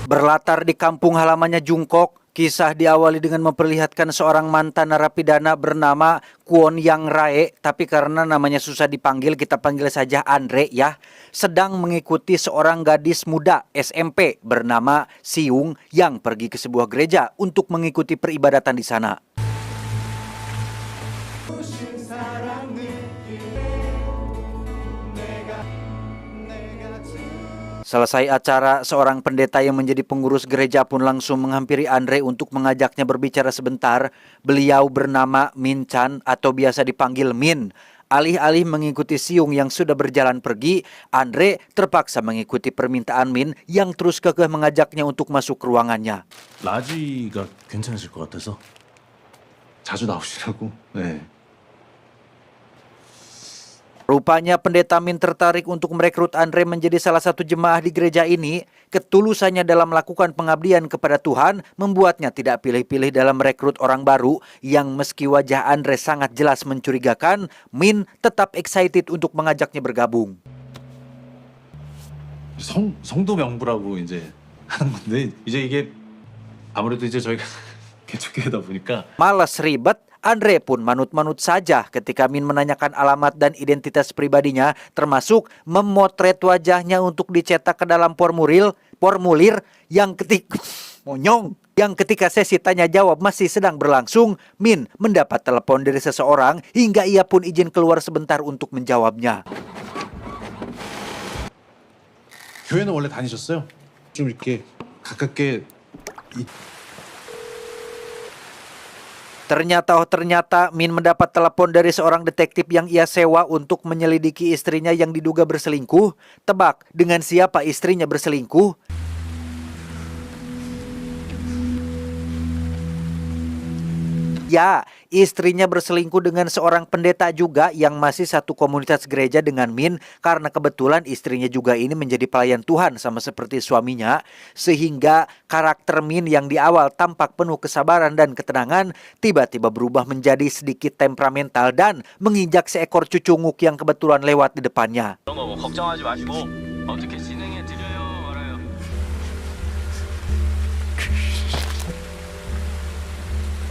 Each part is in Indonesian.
Berlatar di kampung halamannya Jungkok, kisah diawali dengan memperlihatkan seorang mantan narapidana bernama Kwon Yang Rae, tapi karena namanya susah dipanggil, kita panggil saja Andre ya, sedang mengikuti seorang gadis muda SMP bernama Siung yang pergi ke sebuah gereja untuk mengikuti peribadatan di sana. Selesai acara, seorang pendeta yang menjadi pengurus gereja pun langsung menghampiri Andre untuk mengajaknya berbicara sebentar. Beliau bernama Min Chan atau biasa dipanggil Min. Alih-alih mengikuti Siung yang sudah berjalan pergi, Andre terpaksa mengikuti permintaan Min yang terus kekeh mengajaknya untuk masuk ke ruangannya. 라지가 괜찮으실 것 같아서 자주 나오시라고. 네. Rupanya pendeta Min tertarik untuk merekrut Andre menjadi salah satu jemaah di gereja ini. Ketulusannya dalam melakukan pengabdian kepada Tuhan membuatnya tidak pilih-pilih dalam merekrut orang baru yang meski wajah Andre sangat jelas mencurigakan, Min tetap excited untuk mengajaknya bergabung. 성도 명부라고 이제 하는 건데 이제 이게 아무래도 이제 저희가 개척교회다 보니까 Malas ribet, Andre pun manut-manut saja ketika Min menanyakan alamat dan identitas pribadinya, termasuk memotret wajahnya untuk dicetak ke dalam formulir yang ketika sesi tanya jawab masih sedang berlangsung, Min mendapat telepon dari seseorang hingga ia pun izin keluar sebentar untuk menjawabnya. 교회는 원래 다니셨어요? 좀 이렇게 가깝게 Ternyata Min mendapat telepon dari seorang detektif yang ia sewa untuk menyelidiki istrinya yang diduga berselingkuh. Tebak, dengan siapa istrinya berselingkuh? Ya, istrinya berselingkuh dengan seorang pendeta juga yang masih satu komunitas gereja dengan Min, karena kebetulan istrinya juga ini menjadi pelayan Tuhan sama seperti suaminya, sehingga karakter Min yang di awal tampak penuh kesabaran dan ketenangan tiba-tiba berubah menjadi sedikit temperamental dan menginjak seekor cucunguk yang kebetulan lewat di depannya. 걱정하지 마시고 어떻게 진행해 드려요 말아요.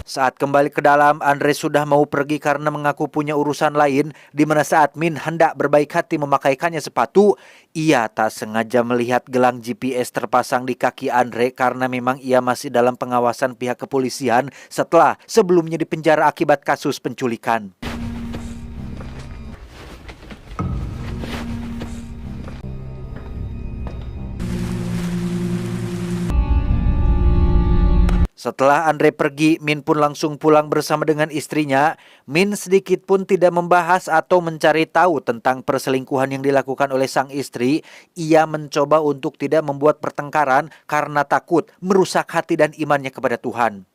Saat kembali ke dalam, Andre sudah mau pergi karena mengaku punya urusan lain, di mana saat Min hendak berbaik hati memakaikannya sepatu, ia tak sengaja melihat gelang GPS terpasang di kaki Andre karena memang ia masih dalam pengawasan pihak kepolisian setelah sebelumnya dipenjara akibat kasus penculikan. Setelah Andre pergi, Min pun langsung pulang bersama dengan istrinya. Min sedikit pun tidak membahas atau mencari tahu tentang perselingkuhan yang dilakukan oleh sang istri. Ia mencoba untuk tidak membuat pertengkaran karena takut merusak hati dan imannya kepada Tuhan.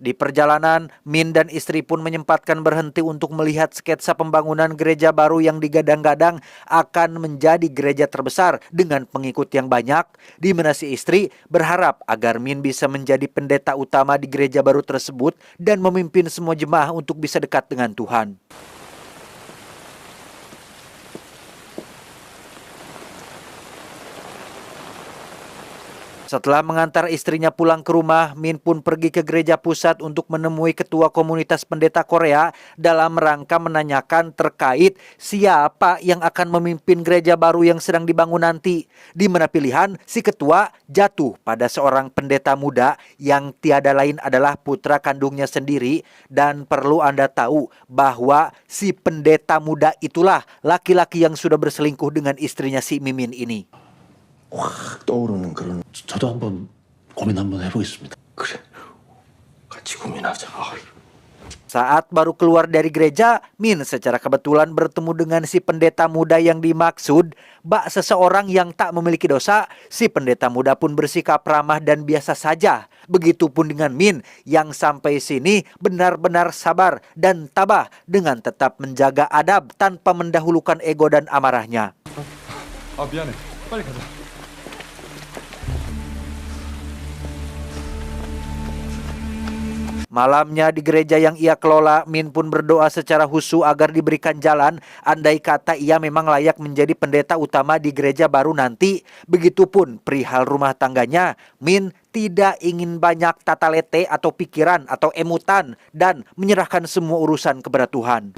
Di perjalanan, Min dan istri pun menyempatkan berhenti untuk melihat sketsa pembangunan gereja baru yang digadang-gadang akan menjadi gereja terbesar dengan pengikut yang banyak, di mana si istri berharap agar Min bisa menjadi pendeta utama di gereja baru tersebut dan memimpin semua jemaah untuk bisa dekat dengan Tuhan. Setelah mengantar istrinya pulang ke rumah, Min pun pergi ke gereja pusat untuk menemui ketua komunitas pendeta Korea dalam rangka menanyakan terkait siapa yang akan memimpin gereja baru yang sedang dibangun nanti. Di mana pilihan si ketua jatuh pada seorang pendeta muda yang tiada lain adalah putra kandungnya sendiri, dan perlu Anda tahu bahwa si pendeta muda itulah laki-laki yang sudah berselingkuh dengan istrinya si Mimin ini. 확 떠오르는 그런 저도 한번 고민 한번 해보겠습니다. 그래, 같이 고민하자. Saat baru keluar dari gereja, Min secara kebetulan bertemu dengan si pendeta muda yang dimaksud. Bak seseorang yang tak memiliki dosa, si pendeta muda pun bersikap ramah dan biasa saja. Begitupun dengan Min yang sampai sini benar-benar sabar dan tabah dengan tetap menjaga adab tanpa mendahulukan ego dan amarahnya. 미안해. 빨리 가자. Malamnya di gereja yang ia kelola, Min pun berdoa secara khusyuk agar diberikan jalan andai kata ia memang layak menjadi pendeta utama di gereja baru nanti. Begitupun perihal rumah tangganya, Min tidak ingin banyak tata lete atau pikiran atau emutan dan menyerahkan semua urusan kepada Tuhan.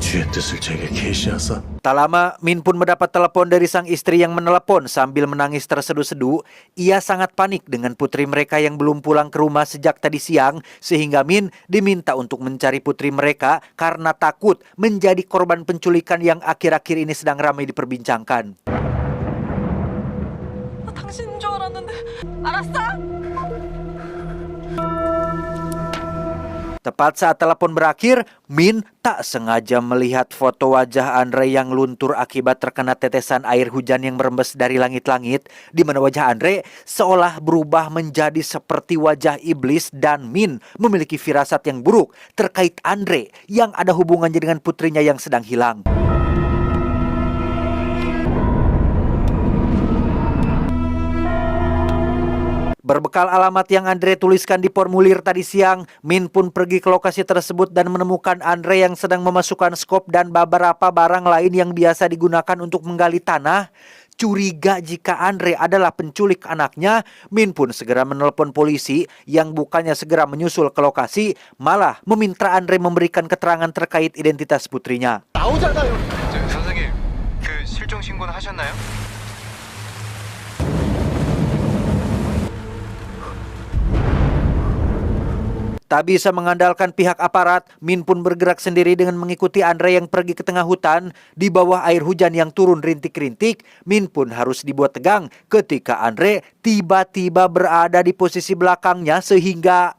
주의 뜻을 제게 계시하사 Tak lama, Min pun mendapat telepon dari sang istri yang menelepon sambil menangis terseduh-seduh. Ia sangat panik dengan putri mereka yang belum pulang ke rumah sejak tadi siang, sehingga Min diminta untuk mencari putri mereka karena takut menjadi korban penculikan yang akhir-akhir ini sedang ramai diperbincangkan. 당신인 줄 알았는데 알았어? Tepat saat telepon berakhir, Min tak sengaja melihat foto wajah Andre yang luntur akibat terkena tetesan air hujan yang merembes dari langit-langit, di mana wajah Andre seolah berubah menjadi seperti wajah iblis, dan Min memiliki firasat yang buruk terkait Andre yang ada hubungannya dengan putrinya yang sedang hilang. Berbekal alamat yang Andre tuliskan di formulir tadi siang, Min pun pergi ke lokasi tersebut dan menemukan Andre yang sedang memasukkan skop dan beberapa barang lain yang biasa digunakan untuk menggali tanah. Curiga jika Andre adalah penculik anaknya, Min pun segera menelpon polisi yang bukannya segera menyusul ke lokasi, malah meminta Andre memberikan keterangan terkait identitas putrinya. 선생님, 그 실종 신고는 하셨나요? Tak bisa mengandalkan pihak aparat, Min pun bergerak sendiri dengan mengikuti Andre yang pergi ke tengah hutan. Di bawah air hujan yang turun rintik-rintik, Min pun harus dibuat tegang ketika Andre tiba-tiba berada di posisi belakangnya sehingga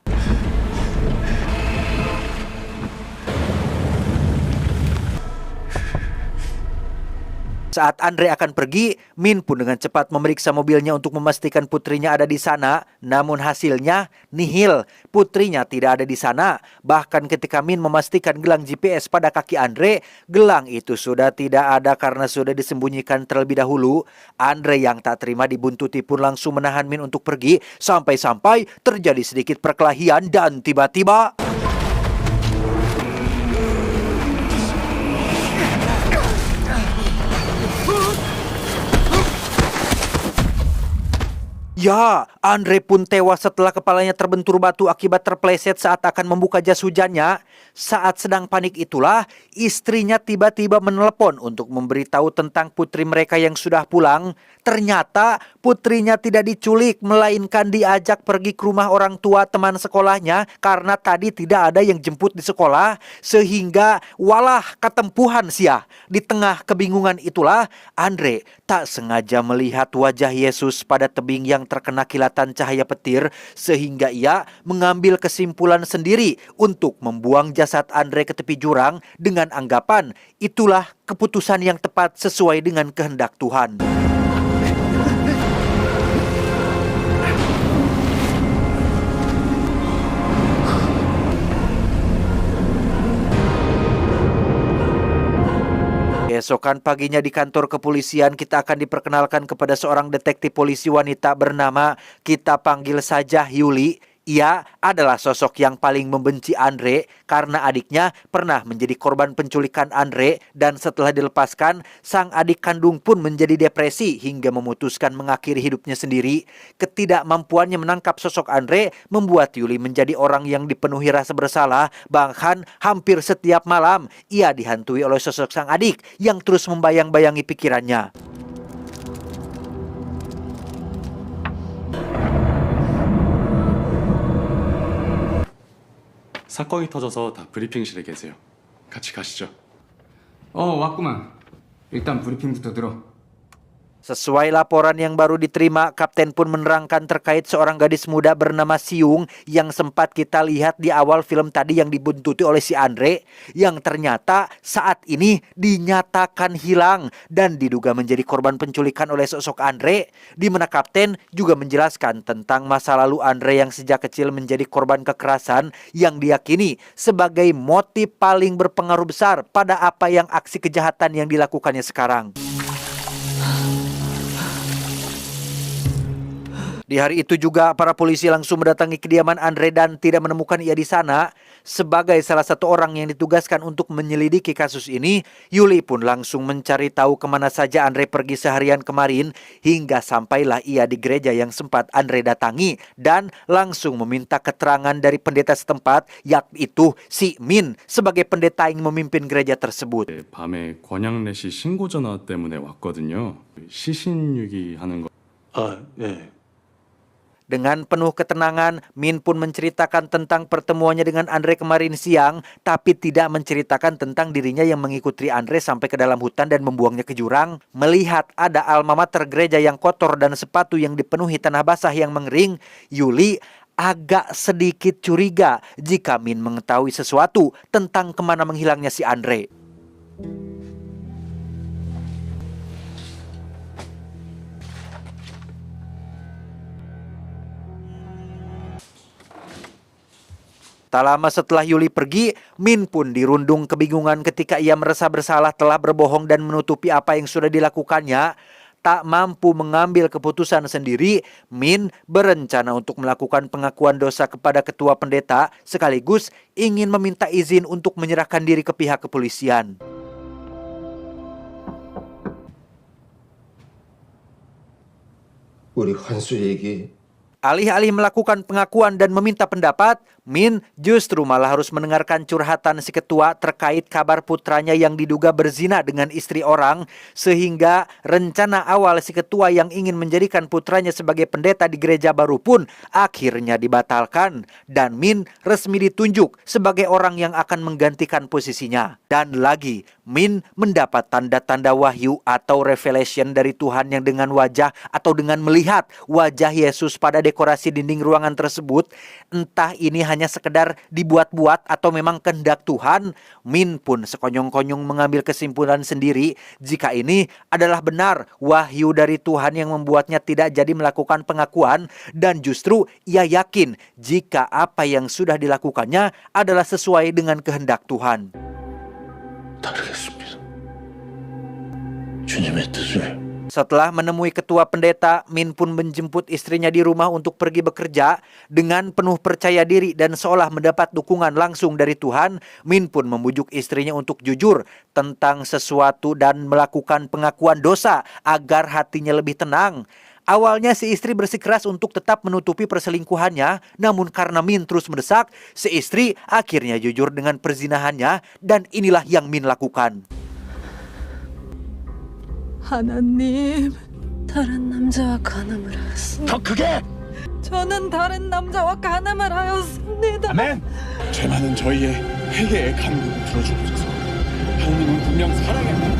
saat Andre akan pergi, Min pun dengan cepat memeriksa mobilnya untuk memastikan putrinya ada di sana. Namun hasilnya nihil, putrinya tidak ada di sana. Bahkan ketika Min memastikan gelang GPS pada kaki Andre, gelang itu sudah tidak ada karena sudah disembunyikan terlebih dahulu. Andre yang tak terima dibuntuti pun langsung menahan Min untuk pergi, sampai-sampai terjadi sedikit perkelahian dan tiba-tiba ya, Andre pun tewas setelah kepalanya terbentur batu akibat terpleset saat akan membuka jas hujannya. Saat sedang panik itulah, istrinya tiba-tiba menelepon untuk memberitahu tentang putri mereka yang sudah pulang. Ternyata putrinya tidak diculik, melainkan diajak pergi ke rumah orang tua teman sekolahnya karena tadi tidak ada yang jemput di sekolah. Sehingga walah ketempuhan sia. Di tengah kebingungan itulah, Andre tak sengaja melihat wajah Yesus pada tebing yang terkena kilatan cahaya petir, sehingga ia mengambil kesimpulan sendiri untuk membuang jasad Andre ke tepi jurang dengan anggapan itulah keputusan yang tepat sesuai dengan kehendak Tuhan. Keesokan paginya di kantor kepolisian, kita akan diperkenalkan kepada seorang detektif polisi wanita bernama, kita panggil saja Yuli. Ia adalah sosok yang paling membenci Andre karena adiknya pernah menjadi korban penculikan Andre, dan setelah dilepaskan, sang adik kandung pun menjadi depresi hingga memutuskan mengakhiri hidupnya sendiri. Ketidakmampuannya menangkap sosok Andre membuat Yuli menjadi orang yang dipenuhi rasa bersalah. Bahkan hampir setiap malam ia dihantui oleh sosok sang adik yang terus membayang-bayangi pikirannya. 사건이 터져서 다 브리핑실에 계세요. 같이 가시죠. 왔구만. 일단 브리핑부터 들어. Sesuai laporan yang baru diterima, Kapten pun menerangkan terkait seorang gadis muda bernama Siung yang sempat kita lihat di awal film tadi yang dibuntuti oleh si Andre, yang ternyata saat ini dinyatakan hilang dan diduga menjadi korban penculikan oleh sosok Andre, di mana Kapten juga menjelaskan tentang masa lalu Andre yang sejak kecil menjadi korban kekerasan yang diyakini sebagai motif paling berpengaruh besar pada apa yang aksi kejahatan yang dilakukannya sekarang. Di hari itu juga para polisi langsung mendatangi kediaman Andre dan tidak menemukan ia di sana. Sebagai salah satu orang yang ditugaskan untuk menyelidiki kasus ini, Yuli pun langsung mencari tahu kemana saja Andre pergi seharian kemarin hingga sampailah ia di gereja yang sempat Andre datangi dan langsung meminta keterangan dari pendeta setempat, yaitu si Min sebagai pendeta yang memimpin gereja tersebut. 밤에 권양래 씨 신고 전화 때문에 왔거든요. 시신유기 하는 거. 아, 예. Dengan penuh ketenangan, Min pun menceritakan tentang pertemuannya dengan Andre kemarin siang, tapi tidak menceritakan tentang dirinya yang mengikuti Andre sampai ke dalam hutan dan membuangnya ke jurang. Melihat ada alma mater gereja yang kotor dan sepatu yang dipenuhi tanah basah yang mengering, Yuli agak sedikit curiga jika Min mengetahui sesuatu tentang kemana menghilangnya si Andre. Tak lama setelah Yuli pergi, Min pun dirundung kebingungan ketika ia merasa bersalah telah berbohong dan menutupi apa yang sudah dilakukannya. Tak mampu mengambil keputusan sendiri, Min berencana untuk melakukan pengakuan dosa kepada ketua pendeta sekaligus ingin meminta izin untuk menyerahkan diri ke pihak kepolisian. 우리 환수에게 Alih-alih melakukan pengakuan dan meminta pendapat, Min justru malah harus mendengarkan curhatan si ketua terkait kabar putranya yang diduga berzina dengan istri orang, sehingga rencana awal si ketua yang ingin menjadikan putranya sebagai pendeta di gereja baru pun akhirnya dibatalkan, dan Min resmi ditunjuk sebagai orang yang akan menggantikan posisinya. Dan lagi, Min mendapat tanda-tanda wahyu atau revelation dari Tuhan yang dengan wajah atau dengan melihat wajah Yesus pada dekorasi dinding ruangan tersebut. Entah ini hanya sekedar dibuat-buat atau memang kehendak Tuhan, Min pun sekonyong-konyong mengambil kesimpulan sendiri jika ini adalah benar wahyu dari Tuhan yang membuatnya tidak jadi melakukan pengakuan, dan justru ia yakin jika apa yang sudah dilakukannya adalah sesuai dengan kehendak Tuhan. 따르겠습니다. 주님의 뜻을 Setelah menemui ketua pendeta, Min pun menjemput istrinya di rumah untuk pergi bekerja. Dengan penuh percaya diri dan seolah mendapat dukungan langsung dari Tuhan, Min pun membujuk istrinya untuk jujur tentang sesuatu dan melakukan pengakuan dosa agar hatinya lebih tenang. Awalnya si istri bersikeras untuk tetap menutupi perselingkuhannya, namun karena Min terus mendesak, si istri akhirnya jujur dengan perzinahannya, dan inilah yang Min lakukan. 하나님, 다른 남자와 간음을 하였습니다. 더 크게! 저는 다른 남자와 간음을 하였습니다. 아멘! 죄 많은 저희의 회개의 간격을 풀어주옵소서. 하나님은 분명 사랑합니다.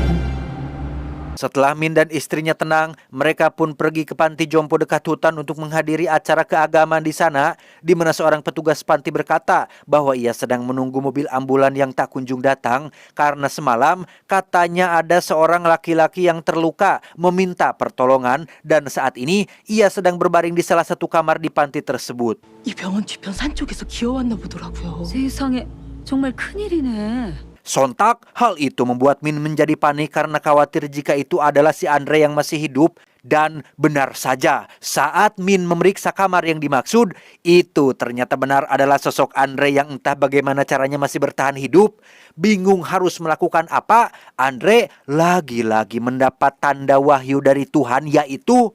Setelah Min dan istrinya tenang, mereka pun pergi ke panti jompo dekat hutan untuk menghadiri acara keagamaan di sana, di mana seorang petugas panti berkata bahwa ia sedang menunggu mobil ambulan yang tak kunjung datang karena semalam katanya ada seorang laki-laki yang terluka meminta pertolongan, dan saat ini ia sedang berbaring di salah satu kamar di panti tersebut. 이 병원 뒤편 산 쪽에서 기어왔나 보더라고요. 세상에 정말 큰일이네. Sontak, hal itu membuat Min menjadi panik karena khawatir jika itu adalah si Andre yang masih hidup. Dan benar saja, saat Min memeriksa kamar yang dimaksud, itu ternyata benar adalah sosok Andre yang entah bagaimana caranya masih bertahan hidup. Bingung harus melakukan apa, Andre lagi-lagi mendapat tanda wahyu dari Tuhan, yaitu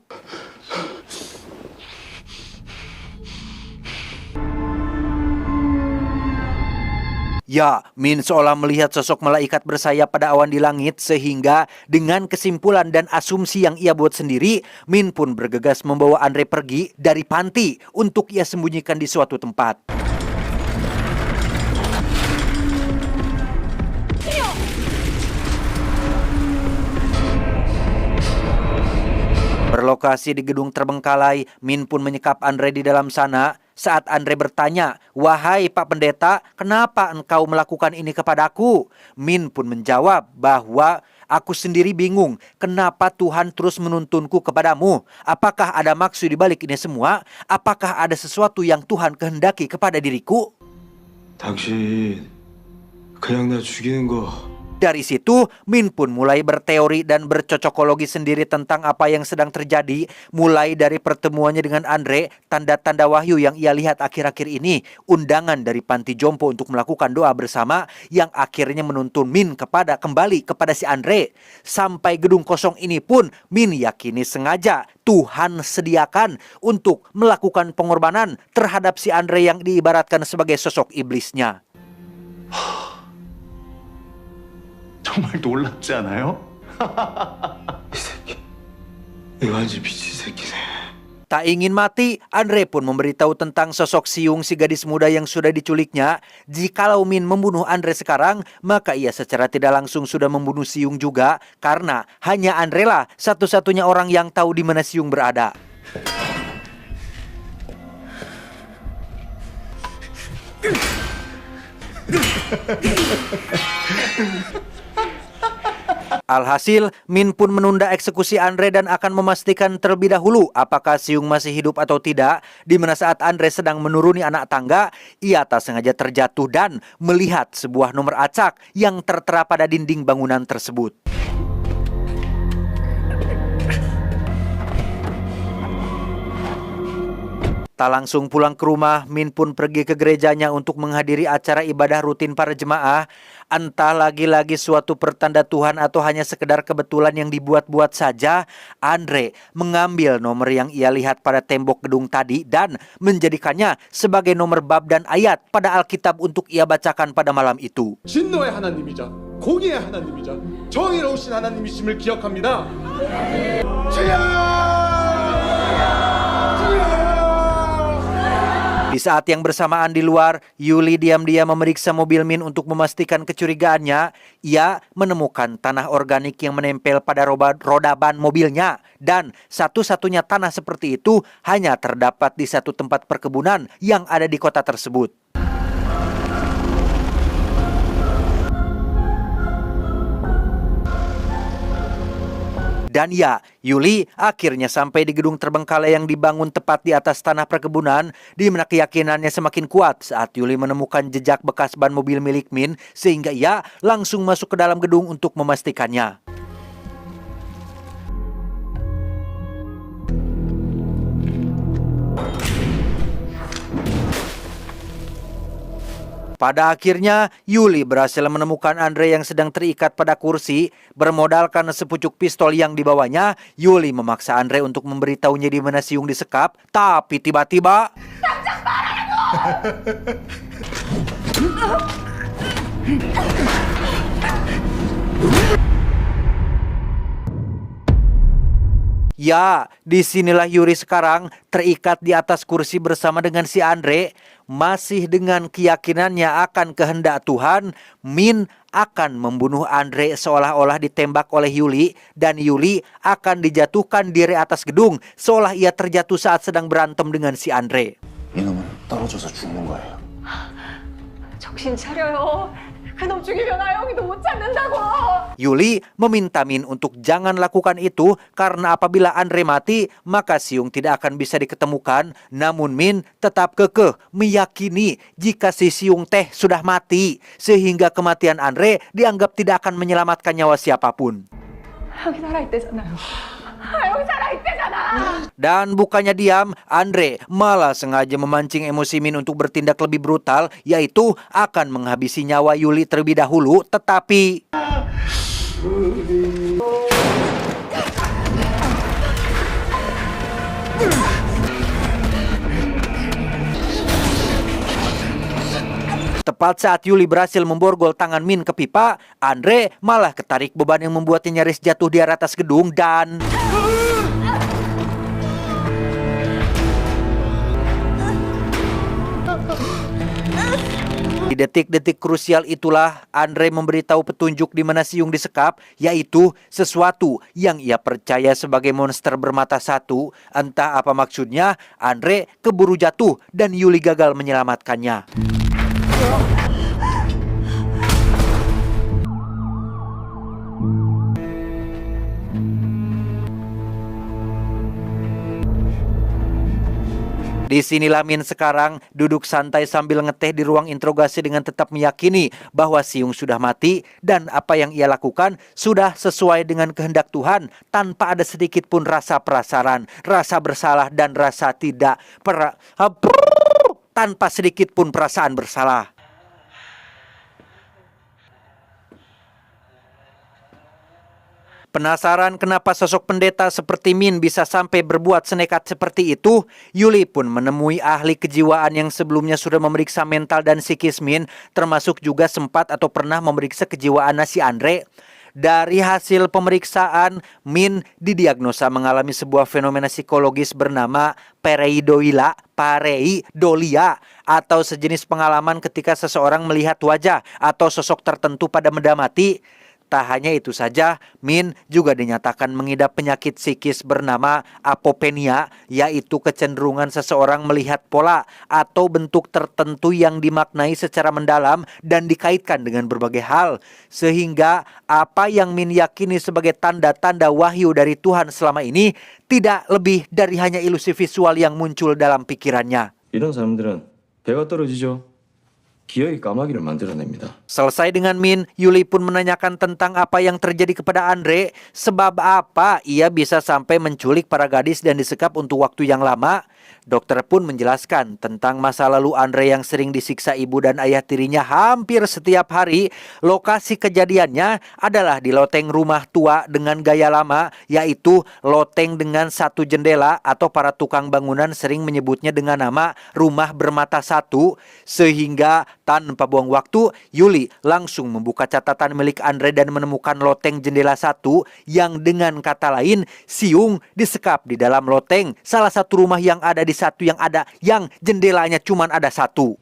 ya, Min seolah melihat sosok malaikat bersayap pada awan di langit, sehingga dengan kesimpulan dan asumsi yang ia buat sendiri, Min pun bergegas membawa Andre pergi dari panti untuk ia sembunyikan di suatu tempat. Berlokasi di gedung terbengkalai, Min pun menyekap Andre di dalam sana. Saat Andre bertanya, "Wahai Pak Pendeta, kenapa engkau melakukan ini kepadaku?" Min pun menjawab bahwa aku sendiri bingung kenapa Tuhan terus menuntunku kepadamu. Apakah ada maksud di balik ini semua? Apakah ada sesuatu yang Tuhan kehendaki kepada diriku? 당신 그냥 나 죽이는 거 Dari situ, Min pun mulai berteori dan bercocokologi sendiri tentang apa yang sedang terjadi, mulai dari pertemuannya dengan Andre, tanda-tanda wahyu yang ia lihat akhir-akhir ini, undangan dari panti jompo untuk melakukan doa bersama yang akhirnya menuntun Min kembali kepada si Andre. Sampai gedung kosong ini pun Min yakini sengaja Tuhan sediakan untuk melakukan pengorbanan terhadap si Andre yang diibaratkan sebagai sosok iblisnya. 정말 놀랍지 않아요? 이 새끼. 이거 완전 미친 새끼네. Tak ingin mati, Andre pun memberitahu tentang sosok Siung, si gadis muda yang sudah diculiknya. Jikalau Min membunuh Andre sekarang, maka ia secara tidak langsung sudah membunuh Siung juga, karena hanya Andre lah satu-satunya orang yang tahu di mana Siung berada. Alhasil, Min pun menunda eksekusi Andre dan akan memastikan terlebih dahulu apakah Siung masih hidup atau tidak. Di mana saat Andre sedang menuruni anak tangga, ia tak sengaja terjatuh dan melihat sebuah nomor acak yang tertera pada dinding bangunan tersebut. Tak langsung pulang ke rumah, Min pun pergi ke gerejanya untuk menghadiri acara ibadah rutin para jemaah. Entah lagi-lagi suatu pertanda Tuhan atau hanya sekedar kebetulan yang dibuat-buat saja, Andre mengambil nomor yang ia lihat pada tembok gedung tadi dan menjadikannya sebagai nomor bab dan ayat pada Alkitab untuk ia bacakan pada malam itu. 진노의 하나님이자 공의의 하나님이자 정의로우신 하나님이심을 기억합니다. Di saat yang bersamaan di luar, Yuli diam-diam memeriksa mobil Min untuk memastikan kecurigaannya. Ia menemukan tanah organik yang menempel pada roda ban mobilnya. Dan satu-satunya tanah seperti itu hanya terdapat di satu tempat perkebunan yang ada di kota tersebut. Dan ya, Yuli akhirnya sampai di gedung terbengkalai yang dibangun tepat di atas tanah perkebunan, di mana keyakinannya semakin kuat saat Yuli menemukan jejak bekas ban mobil milik Min, sehingga ia langsung masuk ke dalam gedung untuk memastikannya. Pada akhirnya, Yuli berhasil menemukan Andre yang sedang terikat pada kursi. Bermodalkan sepucuk pistol yang dibawanya, Yuli memaksa Andre untuk memberitahunya di mana Siung disekap. Tapi tiba-tiba... Ya, disinilah Yuri sekarang terikat di atas kursi bersama dengan si Andre. Masih dengan keyakinannya akan kehendak Tuhan, Min akan membunuh Andre seolah-olah ditembak oleh Yuli. Dan Yuli akan dijatuhkan dari atas gedung seolah ia terjatuh saat sedang berantem dengan si Andre. 이놈은 떨어져서 죽는 거예요. 정신 차려요. 그놈 죽이면 아영이도 못 찾는다고. Yuli meminta Min untuk jangan lakukan itu karena apabila Andre mati, maka Siung tidak akan bisa diketemukan. Namun Min tetap kekeh meyakini jika si Siung teh sudah mati, sehingga kematian Andre dianggap tidak akan menyelamatkan nyawa siapapun. 아영이 살아있대잖아요. 아영이 살아있대잖아. Dan bukannya diam, Andre malah sengaja memancing emosi Min untuk bertindak lebih brutal, yaitu akan menghabisi nyawa Yuli terlebih dahulu. Tetapi tepat saat Yuli berhasil memborgol tangan Min ke pipa, Andre malah ketarik beban yang membuatnya nyaris jatuh di atas gedung dan... Di detik-detik krusial itulah Andre memberitahu petunjuk di mana Siung disekap, yaitu sesuatu yang ia percaya sebagai monster bermata satu. Entah apa maksudnya, Andre keburu jatuh dan Yuli gagal menyelamatkannya. Disinilah Min sekarang duduk santai sambil ngeteh di ruang interogasi dengan tetap meyakini bahwa Siung sudah mati dan apa yang ia lakukan sudah sesuai dengan kehendak Tuhan tanpa ada sedikit pun rasa penasaran, rasa bersalah dan rasa tanpa sedikit pun perasaan bersalah. Penasaran kenapa sosok pendeta seperti Min bisa sampai berbuat senekat seperti itu, Yuli pun menemui ahli kejiwaan yang sebelumnya sudah memeriksa mental dan psikis Min, termasuk juga sempat atau pernah memeriksa kejiwaan si Andre. Dari hasil pemeriksaan, Min didiagnosa mengalami sebuah fenomena psikologis bernama pareidolia atau sejenis pengalaman ketika seseorang melihat wajah atau sosok tertentu pada benda mati. Tak hanya itu saja, Min juga dinyatakan mengidap penyakit psikis bernama apopenia, yaitu kecenderungan seseorang melihat pola atau bentuk tertentu yang dimaknai secara mendalam dan dikaitkan dengan berbagai hal. Sehingga apa yang Min yakini sebagai tanda-tanda wahyu dari Tuhan selama ini tidak lebih dari hanya ilusi visual yang muncul dalam pikirannya. 이런 사람들은 배가 떨어지죠. 기억이 까마귀를 만들어냅니다. Selesai dengan Min, Yuli pun menanyakan tentang apa yang terjadi kepada Andre, sebab apa ia bisa sampai menculik para gadis dan disekap untuk waktu yang lama. Dokter pun menjelaskan tentang masa lalu Andre yang sering disiksa ibu dan ayah tirinya hampir setiap hari. Lokasi kejadiannya adalah di loteng rumah tua dengan gaya lama, yaitu loteng dengan satu jendela atau para tukang bangunan sering menyebutnya dengan nama rumah bermata satu. Sehingga tanpa buang waktu, Yuli langsung membuka catatan milik Andre dan menemukan loteng jendela satu yang dengan kata lain, Siung disekap di dalam loteng salah satu rumah yang ada di satu yang jendelanya cuman ada satu.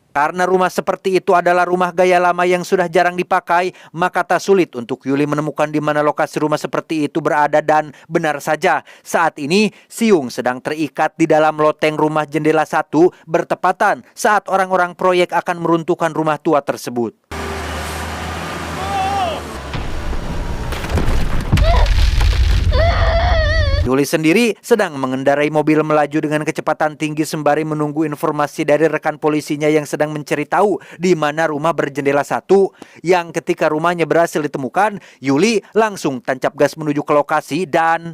Karena rumah seperti itu adalah rumah gaya lama yang sudah jarang dipakai, maka tak sulit untuk Yuli menemukan di mana lokasi rumah seperti itu berada dan benar saja, saat ini Siung sedang terikat di dalam loteng rumah jendela satu bertepatan saat orang-orang proyek akan meruntuhkan rumah tua tersebut. Yuli sendiri sedang mengendarai mobil melaju dengan kecepatan tinggi sembari menunggu informasi dari rekan polisinya yang sedang mencari tahu di mana rumah berjendela satu. Yang ketika rumahnya berhasil ditemukan, Yuli langsung tancap gas menuju ke lokasi dan...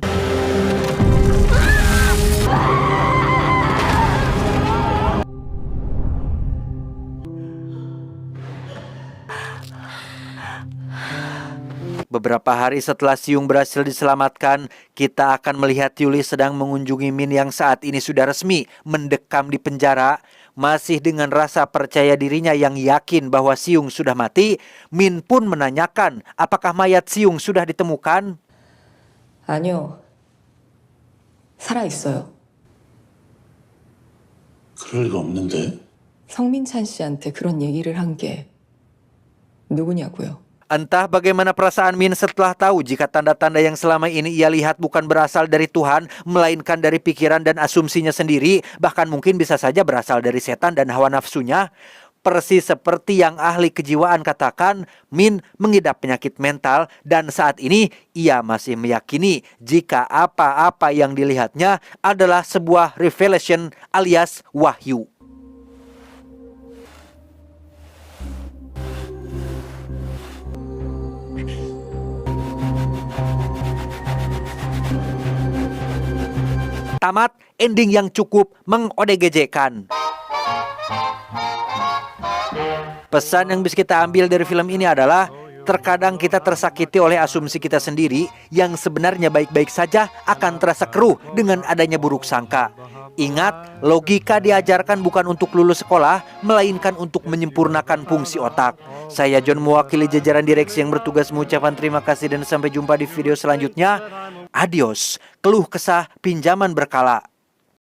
Beberapa hari setelah Siung berhasil diselamatkan, kita akan melihat Yuli sedang mengunjungi Min yang saat ini sudah resmi mendekam di penjara. Masih dengan rasa percaya dirinya yang yakin bahwa Siung sudah mati, Min pun menanyakan apakah mayat Siung sudah ditemukan. 아니요. 살아있어요. 그럴 리가 없는데. 성민찬 씨한테 그런 얘기를 한 게 누구냐고요. Entah bagaimana perasaan Min setelah tahu jika tanda-tanda yang selama ini ia lihat bukan berasal dari Tuhan, melainkan dari pikiran dan asumsinya sendiri, bahkan mungkin bisa saja berasal dari setan dan hawa nafsunya. Persis seperti yang ahli kejiwaan katakan, Min mengidap penyakit mental dan saat ini ia masih meyakini jika apa-apa yang dilihatnya adalah sebuah revelation alias wahyu. Tamat, ending yang cukup mengodegejekan. Pesan yang bisa kita ambil dari film ini adalah terkadang kita tersakiti oleh asumsi kita sendiri yang sebenarnya baik-baik saja akan terasa keruh dengan adanya buruk sangka. Ingat, logika diajarkan bukan untuk lulus sekolah, melainkan untuk menyempurnakan fungsi otak. Saya John mewakili jajaran direksi yang bertugas mengucapkan terima kasih dan sampai jumpa di video selanjutnya. Adios, keluh kesah pinjaman berkala.